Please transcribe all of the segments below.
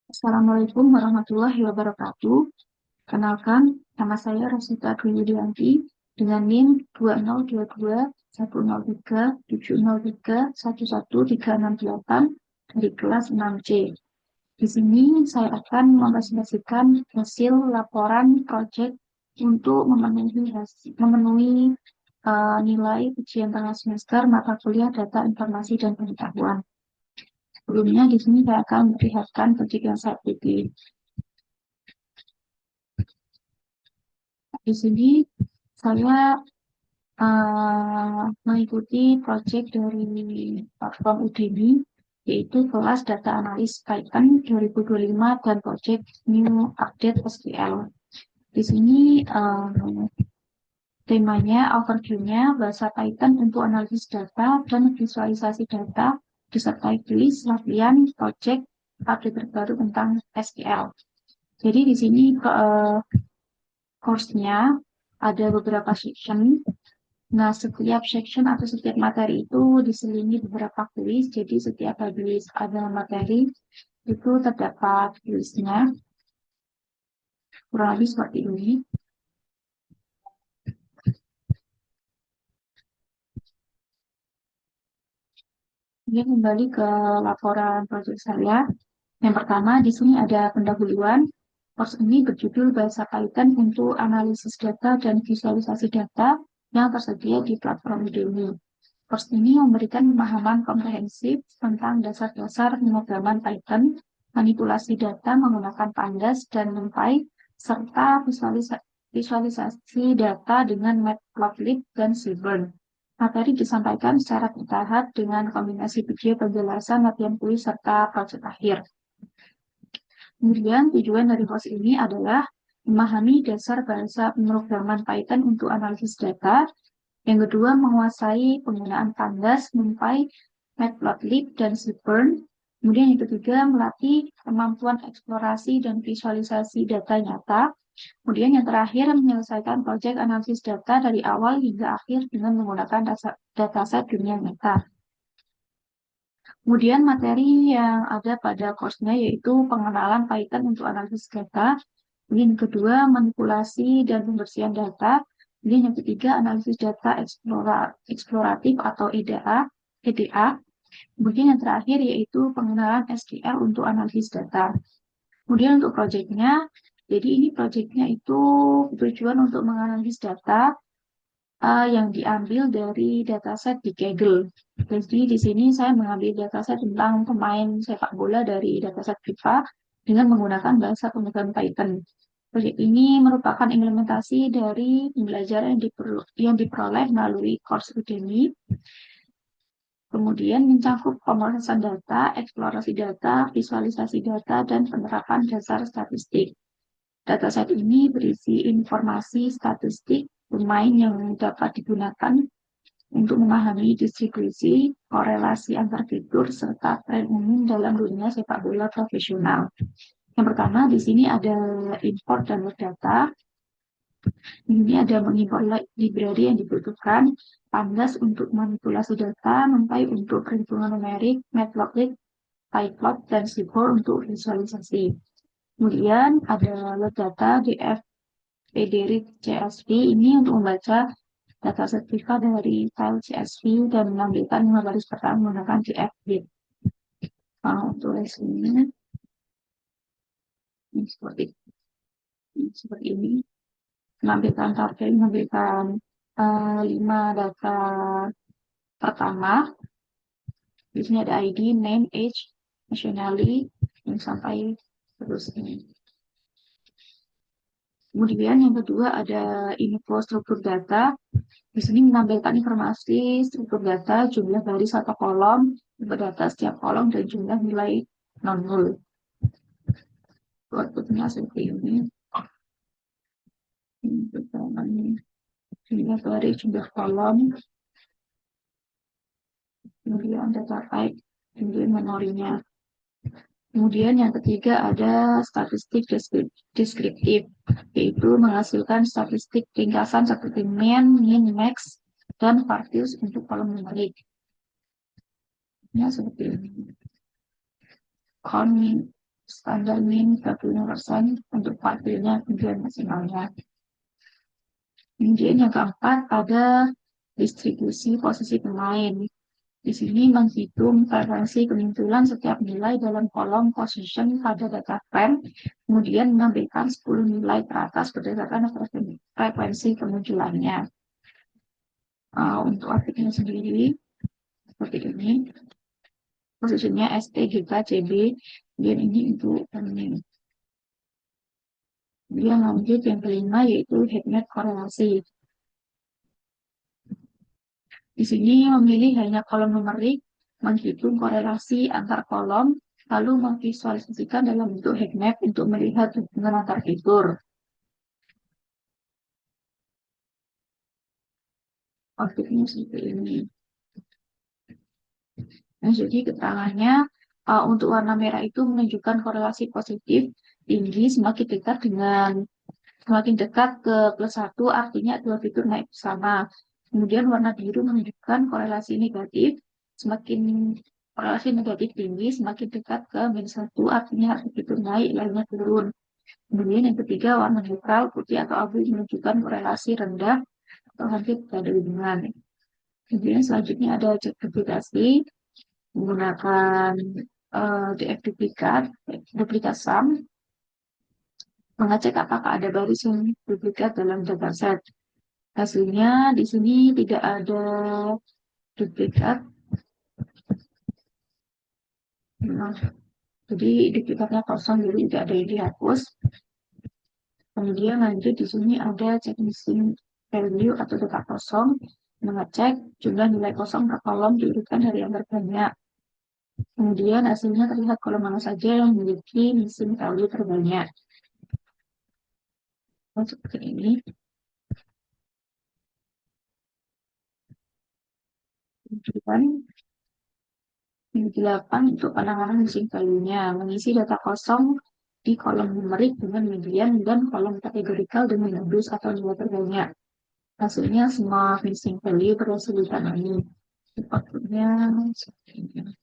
Assalamualaikum warahmatullahi wabarakatuh. Kenalkan, nama saya Rosita Dwi Yudianti dengan NIM 20221037031138 dari kelas 6C. Di sini saya akan mempresentasikan hasil laporan proyek untuk memenuhi nilai ujian tengah semester mata kuliah Data Informasi dan Pengetahuan. Sebelumnya di sini saya akan memperlihatkan proyek yang saya pilih. Di sini saya mengikuti proyek dari platform Udemy, yaitu kelas Data Analis Python 2025 dan proyek New Update SQL. Di sini temanya, overview-nya, bahasa Python untuk analisis data dan visualisasi data, disertai list latihan proyek update terbaru tentang SQL. Jadi di sini course-nya ada beberapa section. Nah, setiap section atau setiap materi itu diselingi beberapa kuis. Jadi setiap habis ada materi itu terdapat kuisnya. Kurang lebih seperti ini. Ini kembali ke laporan proyek saya. Yang pertama, di sini ada pendahuluan. Course ini berjudul Bahasa Python untuk Analisis Data dan Visualisasi Data yang tersedia di platform Udemy. Course ini memberikan pemahaman komprehensif tentang dasar-dasar pemrograman Python, manipulasi data menggunakan pandas dan NumPy, serta visualisasi data dengan Matplotlib dan Seaborn. Materi disampaikan secara bertahap dengan kombinasi video penjelasan, latihan kuis, serta proyek akhir. Kemudian tujuan dari course ini adalah memahami dasar bahasa pemrograman Python untuk analisis data. Yang kedua, menguasai penggunaan pandas, NumPy, Matplotlib, dan Seaborn. Kemudian yang ketiga, melatih kemampuan eksplorasi dan visualisasi data nyata. Kemudian yang terakhir, menyelesaikan proyek analisis data dari awal hingga akhir dengan menggunakan dataset dunia nyata. Kemudian materi yang ada pada course-nya yaitu pengenalan Python untuk analisis data. Kemudian yang kedua, manipulasi dan pembersihan data. Kemudian yang ketiga, analisis data eksploratif atau EDA. Kemudian yang terakhir yaitu pengenalan SQL untuk analisis data. Kemudian untuk proyeknya, jadi ini proyeknya itu tujuan untuk menganalisis data yang diambil dari dataset di Kaggle. Jadi di sini saya mengambil dataset tentang pemain sepak bola dari dataset FIFA dengan menggunakan bahasa pemrograman Python. Proyek ini merupakan implementasi dari pembelajaran yang diperoleh melalui course Udemy. Kemudian mencakup pemrosesan data, eksplorasi data, visualisasi data, dan penerapan dasar statistik. Dataset ini berisi informasi statistik pemain yang dapat digunakan untuk memahami distribusi, korelasi antar fitur, serta tren umum dalam dunia sepak bola profesional. Yang pertama, di sini ada import dan data. Ini ada mengimpor library yang dibutuhkan, pandas untuk manipulasi data, NumPy untuk perhitungan numerik, Matplotlib, PyPlot, dan Seaborn untuk visualisasi. Kemudian ada load data DF Federic CSV ini untuk membaca data sertifikat dari file CSV dan mengambilkan 5 baris pertama menggunakan GFBit. Untuk hasilnya ini seperti ini. Mengambilkan target, mengambilkan 5 data pertama. Di sini ada ID, name, age, nationality, dan sampai terus ini. Kemudian yang kedua ada info struktur data. Di sini menampilkan informasi struktur data, jumlah baris atau kolom, tipe data setiap kolom, dan jumlah nilai non-nul. Outputnya seperti ini. Jumlah baris, jumlah kolom, kemudian data type, kemudian memorinya. Kemudian yang ketiga ada statistik deskriptif, yaitu menghasilkan statistik ringkasan seperti mean, min, max, dan variance untuk kolom numerik. Ya, seperti ini. standar min 35% untuk kuartilnya, kemudian maksimalnya. Kemudian yang keempat ada distribusi posisi pemain. Di sini menghitung preferensi kemunculan setiap nilai dalam kolom position pada data frame, kemudian mengambilkan 10 nilai ke atas berdasarkan frekuensi kemunculannya. Untuk artikelnya sendiri, seperti ini. Posisinya ST, GK, CB, dan ini untuk ini. Kemudian lanjut yang kelima yaitu headmap korelasi. Di sini memilih hanya kolom numerik, menghitung korelasi antar kolom, lalu memvisualisasikan dalam bentuk headmap untuk melihat hubungan antar fitur. Outputnya seperti ini. Nah, jadi keterangannya untuk warna merah itu menunjukkan korelasi positif tinggi semakin dekat ke +1 artinya dua fitur naik bersama. Kemudian warna biru menunjukkan korelasi negatif tinggi semakin dekat ke -1 artinya satu fitur naik lainnya turun. Kemudian yang ketiga warna netral putih atau abu menunjukkan korelasi rendah atau hampir tidak ada hubungan. Kemudian selanjutnya ada cek duplikasi menggunakan DF duplikat sum, mengecek apakah ada baris yang duplikat dalam dataset. Hasilnya di sini tidak ada duplikat. Nah, jadi duplikatnya kosong, jadi tidak ada yang dihapus. Kemudian lanjut di sini ada cek missing value atau data kosong, mengecek jumlah nilai kosong per kolom diurutkan dari yang terbanyak. Kemudian hasilnya terlihat kolom mana saja yang memiliki missing value terbanyak. Seperti ini. Kemudian yang 8 untuk penanganan missing value-nya, mengisi data kosong di kolom numerik dengan median dan kolom kategorikal dengan modus atau nilai terbanyak. Hasilnya semua missing value berhasil ditangani. Outputnya seperti ini.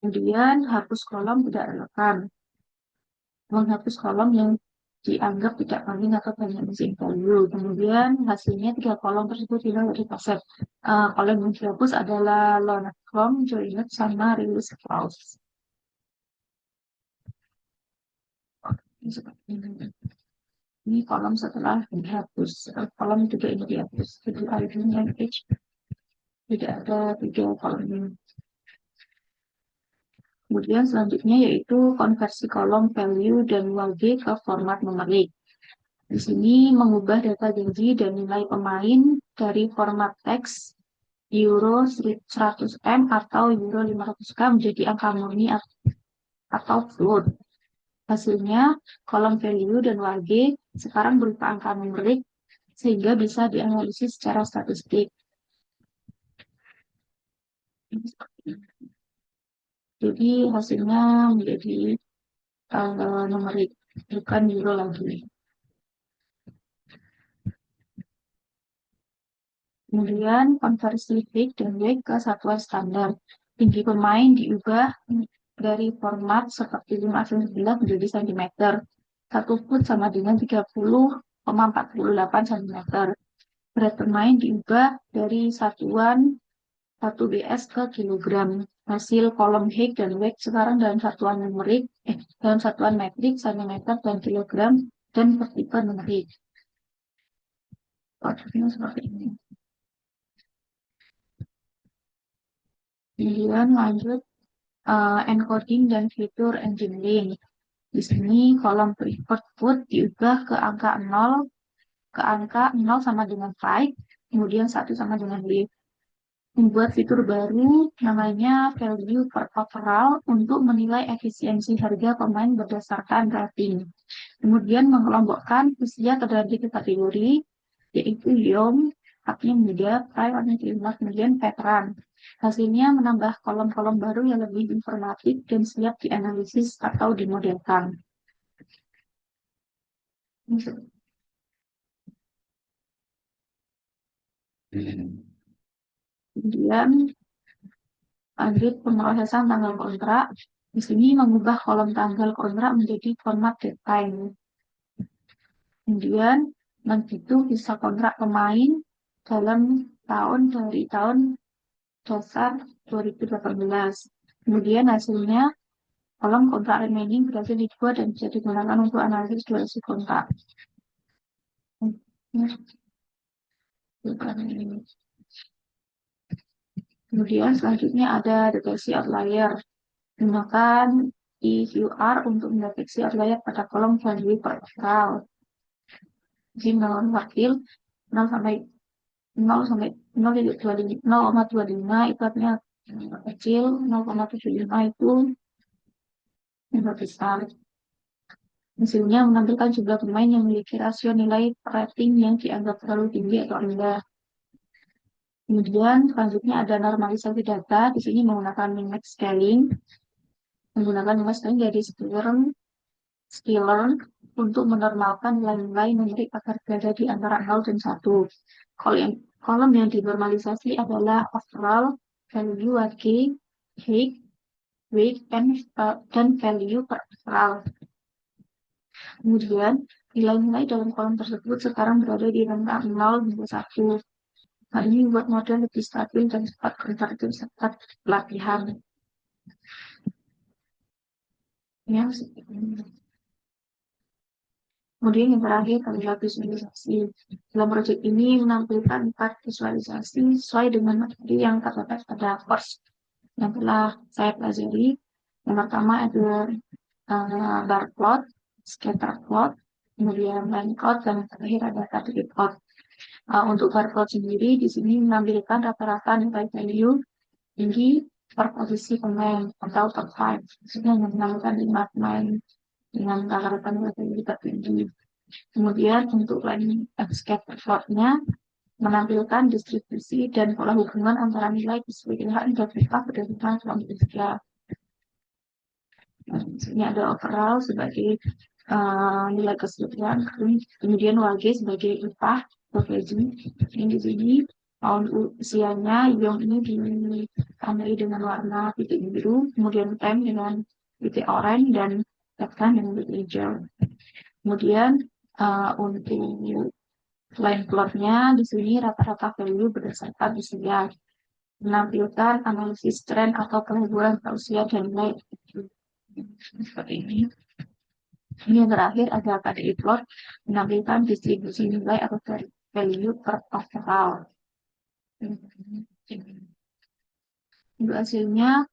Kemudian hapus kolom tidak relevan. Menghapus kolom yang dianggap tidak penting atau banyak missing value. Kemudian hasilnya 3 kolom tersebut hilang dari dataset. Kolom yang dihapus adalah loaded column, joined, sama release clause. Ini kolom setelah dihapus. Kolom juga ini dihapus. Jadi ID dan age tidak ada 3 kolom ini. Kemudian selanjutnya yaitu konversi kolom value dan UAG ke format numerik. Di sini mengubah data janji dan nilai pemain dari format teks euro 100M atau euro 500K menjadi angka murni atau float. Hasilnya kolom value dan UAG sekarang berupa angka numerik sehingga bisa dianalisis secara statistik. Jadi hasilnya menjadi numerik, bukan euro lagi. Kemudian konversi height dan weight ke satuan standar. Tinggi pemain diubah dari format seperti 5,11 menjadi cm. 1 foot sama dengan 30,48 cm. Berat pemain diubah dari satuan 1 BS ke kilogram. Hasil kolom height dan weight sekarang dalam satuan metrik, cm dan kilogram dan per tipe numerik. Outputnya seperti ini. Kemudian lanjut encoding dan fitur engineering. Di sini kolom preferred food diubah ke angka 0 sama dengan 5, kemudian 1 sama dengan live. Membuat fitur baru namanya value per overall untuk menilai efisiensi harga pemain berdasarkan rating. Kemudian mengelompokkan usia ke dalam 3 kategori, yaitu young, haknya muda, prime, warna kelima, kemudian veteran. Hasilnya menambah kolom-kolom baru yang lebih informatif dan siap dianalisis atau dimodelkan. Kemudian Lanjut pemrosesan tanggal kontrak. Di sini mengubah kolom tanggal kontrak menjadi format deadline. Kemudian menghitung sisa kontrak pemain dalam dari tahun dasar 2018. Kemudian hasilnya kolom kontrak remaining berhasil dibuat dan bisa digunakan untuk analisis durasi kontrak. Kemudian selanjutnya ada deteksi outlier. Gunakan EQR untuk mendeteksi outlier pada kolom value per tanggal. Jadi melawan wakil 0 sampai 0 sampai 0,25 itu artinya kecil, 0,75 itu yang besar. Hasilnya menampilkan jumlah pemain yang memiliki rasio nilai rating yang dianggap terlalu tinggi atau rendah. Kemudian selanjutnya ada normalisasi data. Di sini menggunakan min-max scaling. Menggunakan min-max scaling dari skillern untuk menormalkan nilai-nilai numerik agar berada di antara 0 dan 1. Kolom yang dinormalisasi adalah overall, value WG, height, weight, dan value per overall. Kemudian, nilai-nilai dalam kolom tersebut sekarang berada di rentang 0 hingga 1. Hal ini membuat model lebih stabil dan cepat konversi serta pelatihan. Ya, kemudian yang terakhir adalah visualisasi. Dalam proyek ini menampilkan 4 visualisasi sesuai dengan materi yang terdapat pada course yang telah saya pelajari. Yang pertama ada bar plot, scatter plot, kemudian line plot, dan yang terakhir ada table plot. Untuk bar plot sendiri di sini menampilkan rata-rata nilai value tinggi per posisi pemain atau top 5. Maksudnya menampilkan 5 pemain dengan rata-rata nilai value tertinggi. Kemudian untuk line scatter plotnya menampilkan distribusi dan pola hubungan antara nilai keseluruhan dan data berdasarkan kelompok usia. Ini ada overall sebagai nilai keseluruhan, kemudian WG sebagai upah gaji. Ini di sini tahun usianya yang ini ditandai dengan warna titik biru, kemudian time dengan titik oranye dan tekan dengan titik hijau. Kemudian untuk line plotnya di sini rata-rata value berdasarkan usia, menampilkan analisis tren atau peleburan usia dan nilai seperti ini. Ini yang terakhir ada KDI plot menampilkan distribusi nilai atau value per overall. Untuk hasilnya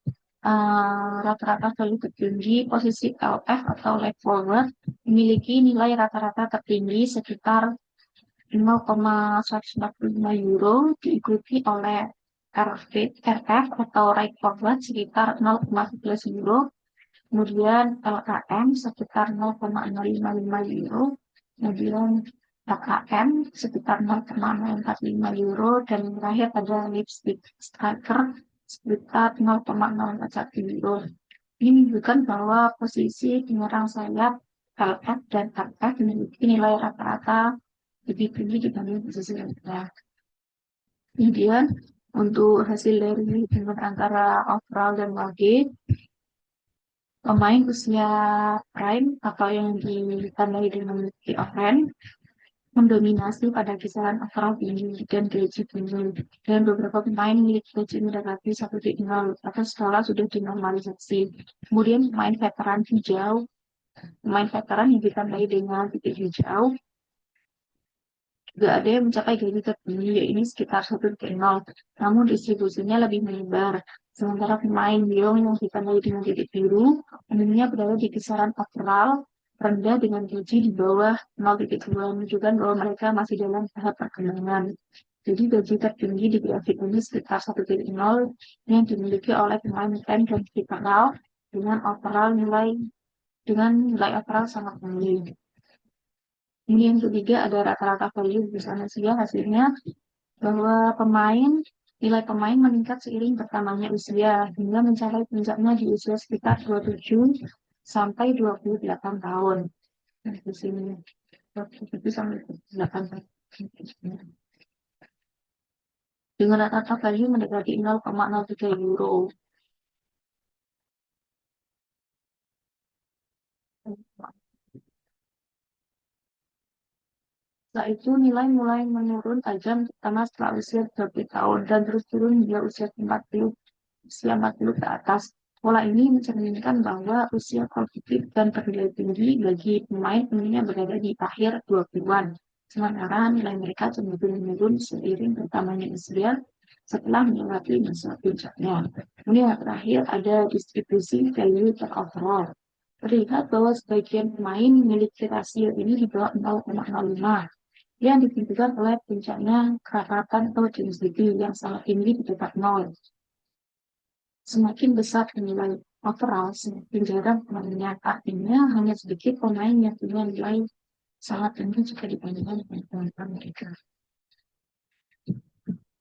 rata-rata value tertinggi posisi LF atau leg forward memiliki nilai rata-rata tertinggi sekitar 0,145 euro, diikuti oleh RF atau right forward sekitar 0,11 euro, kemudian LKM sekitar 0,055 euro, kemudian LKM sekitar 0,045 euro, dan terakhir ada lipstick striker sekitar 0,041 euro. Ini menunjukkan bahwa posisi penyerang sayap LF dan RF memiliki nilai rata-rata lebih tinggi dibanding posisi lainnya. Kemudian untuk hasil dari hubungan antara overall dan WG, pemain usia prime atau yang ditandai dengan key offense mendominasi pada kisaran overall tinggi dan gaji tinggi, dan beberapa pemain memiliki gaji mendekati 1,0 atau skala sudah dinormalisasi. Kemudian pemain veteran yang ditandai dengan titik hijau juga ada yang mencapai gaji tertinggi, yaitu sekitar 1,0, namun distribusinya lebih menyebar. Sementara pemain biong yang ditandai dengan titik biru umumnya berada di kisaran overall rendah dengan gaji di bawah 0,2, menunjukkan bahwa mereka masih dalam tahap perkembangan. Jadi gaji tertinggi di grafik ini sekitar 1,0 yang dimiliki oleh pemain prime dan vertikal dengan nilai overall sangat tinggi. Ini yang ketiga ada rata-rata value di sana sih, hasilnya bahwa nilai pemain meningkat seiring bertambahnya usia hingga mencapai puncaknya di usia sekitar 27 sampai 28 tahun. Di sini 27 sampai 28 tahun. Dengan rata-rata value mendekati 0,03 euro. Setelah itu nilai mulai menurun tajam, terutama setelah usia 30 tahun dan terus turun hingga usia 40 ke atas. Pola ini mencerminkan bahwa usia produktif dan bernilai tinggi bagi pemain umumnya berada di akhir 20-an. Sementara nilai mereka cenderung menurun seiring bertambahnya usia setelah melewati masa puncaknya. Kemudian yang terakhir ada distribusi value per overall. Terlihat bahwa sebagian pemain memiliki rasio ini di bawah 0,05 yang ditentukan oleh puncaknya kerapatan atau density yang sangat tinggi di dekat 0. Semakin besar nilai overall, semakin jarang pemainnya. Artinya hanya sedikit pemain yang punya nilai sangat tinggi jika dibandingkan dengan pemain mereka.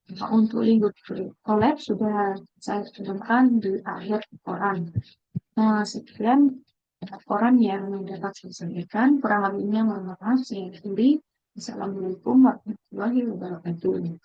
Nah, untuk lingkup collab sudah saya turunkan di akhir laporan. Nah, sekian laporan yang dapat saya sampaikan. Kurang lebihnya mohon maaf. Saya akhiri. Assalamualaikum warahmatullahi wabarakatuh.